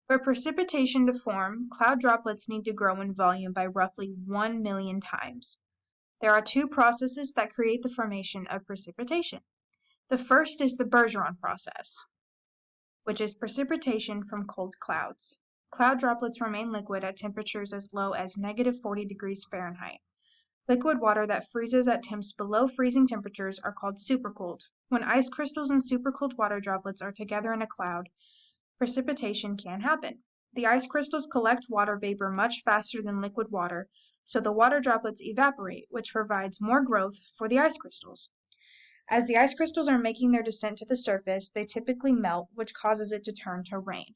For precipitation to form, cloud droplets need to grow in volume by roughly 1 million times. There are two processes that create the formation of precipitation. The first is the Bergeron process, which is precipitation from cold clouds. Cloud droplets remain liquid at temperatures as low as -40 degrees Fahrenheit. Liquid water that freezes at temps below freezing temperatures are called supercooled. When ice crystals and supercooled water droplets are together in a cloud, precipitation can happen. The ice crystals collect water vapor much faster than liquid water, so the water droplets evaporate, which provides more growth for the ice crystals. As the ice crystals are making their descent to the surface, they typically melt, which causes it to turn to rain.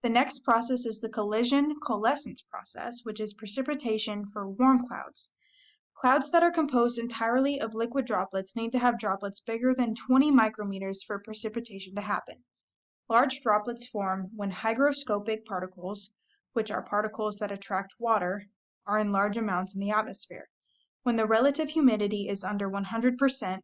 The next process is the collision-coalescence process, which is precipitation for warm clouds. Clouds that are composed entirely of liquid droplets need to have droplets bigger than 20 micrometers for precipitation to happen. Large droplets form when hygroscopic particles, which are particles that attract water, are in large amounts in the atmosphere. When the relative humidity is under 100%,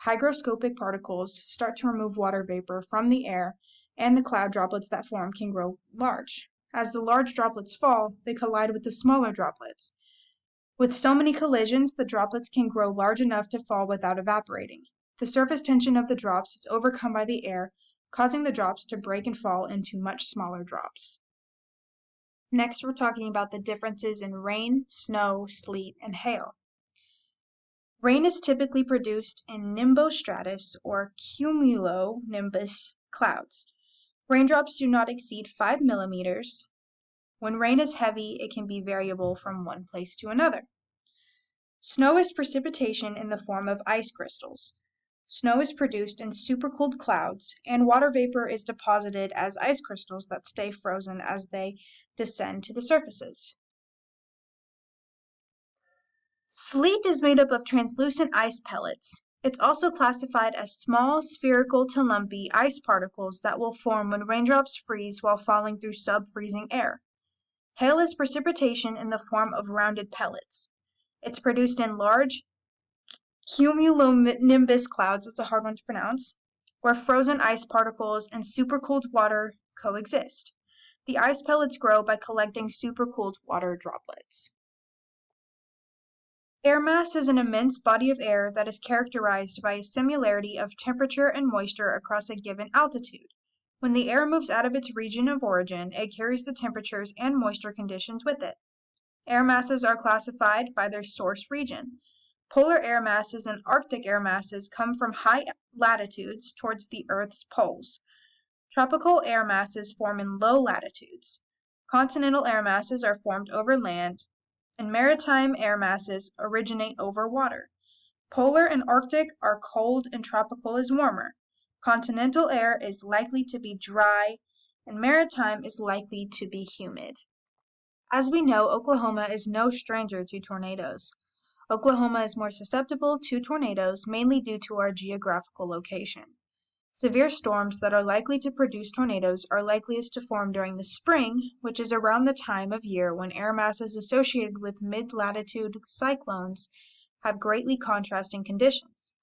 hygroscopic particles start to remove water vapor from the air, and the cloud droplets that form can grow large. As the large droplets fall, they collide with the smaller droplets. With so many collisions, the droplets can grow large enough to fall without evaporating. The surface tension of the drops is overcome by the air, causing the drops to break and fall into much smaller drops. Next, we're talking about the differences in rain, snow, sleet, and hail. Rain is typically produced in nimbostratus or cumulonimbus clouds. Raindrops do not exceed 5 millimeters. When rain is heavy, it can be variable from one place to another. Snow is precipitation in the form of ice crystals. Snow is produced in supercooled clouds, and water vapor is deposited as ice crystals that stay frozen as they descend to the surfaces. Sleet is made up of translucent ice pellets. It's also classified as small, spherical to lumpy ice particles that will form when raindrops freeze while falling through sub-freezing air. Hail is precipitation in the form of rounded pellets. It's produced in large cumulonimbus clouds, it's a hard one to pronounce, where frozen ice particles and supercooled water coexist. The ice pellets grow by collecting supercooled water droplets. Air mass is an immense body of air that is characterized by a similarity of temperature and moisture across a given altitude. When the air moves out of its region of origin, it carries the temperatures and moisture conditions with it. Air masses are classified by their source region. Polar air masses and Arctic air masses come from high latitudes towards the Earth's poles. Tropical air masses form in low latitudes. Continental air masses are formed over land, and maritime air masses originate over water. Polar and Arctic are cold and tropical is warmer. Continental air is likely to be dry, and maritime is likely to be humid. As we know, Oklahoma is no stranger to tornadoes. Oklahoma is more susceptible to tornadoes mainly due to our geographical location. Severe storms that are likely to produce tornadoes are likeliest to form during the spring, which is around the time of year when air masses associated with mid-latitude cyclones have greatly contrasting conditions.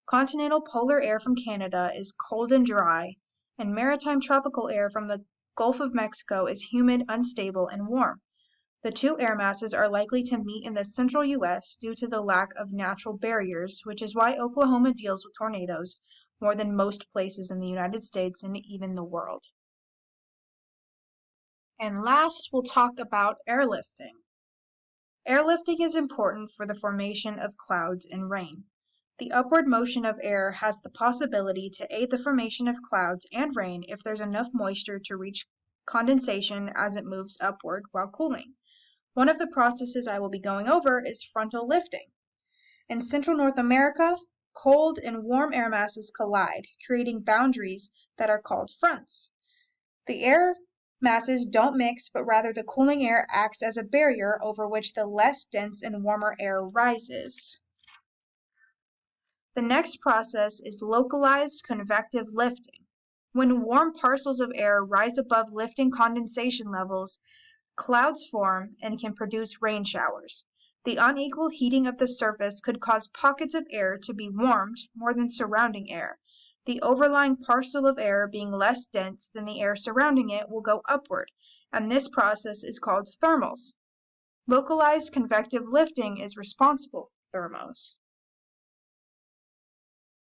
Continental polar air from Canada is cold and dry, and maritime tropical air from the Gulf of Mexico is humid, unstable, and warm. The two air masses are likely to meet in the central U.S. due to the lack of natural barriers, which is why Oklahoma deals with tornadoes more than most places in the United States and even the world. And last, we'll talk about airlifting. Airlifting is important for the formation of clouds and rain. The upward motion of air has the possibility to aid the formation of clouds and rain if there's enough moisture to reach condensation as it moves upward while cooling. One of the processes I will be going over is frontal lifting. In Central North America, cold and warm air masses collide, creating boundaries that are called fronts. The air masses don't mix, but rather the cooling air acts as a barrier over which the less dense and warmer air rises. The next process is localized convective lifting. When warm parcels of air rise above lifting condensation levels, clouds form and can produce rain showers. The unequal heating of the surface could cause pockets of air to be warmed more than surrounding air. The overlying parcel of air being less dense than the air surrounding it will go upward, and this process is called thermals. Localized convective lifting is responsible for thermals.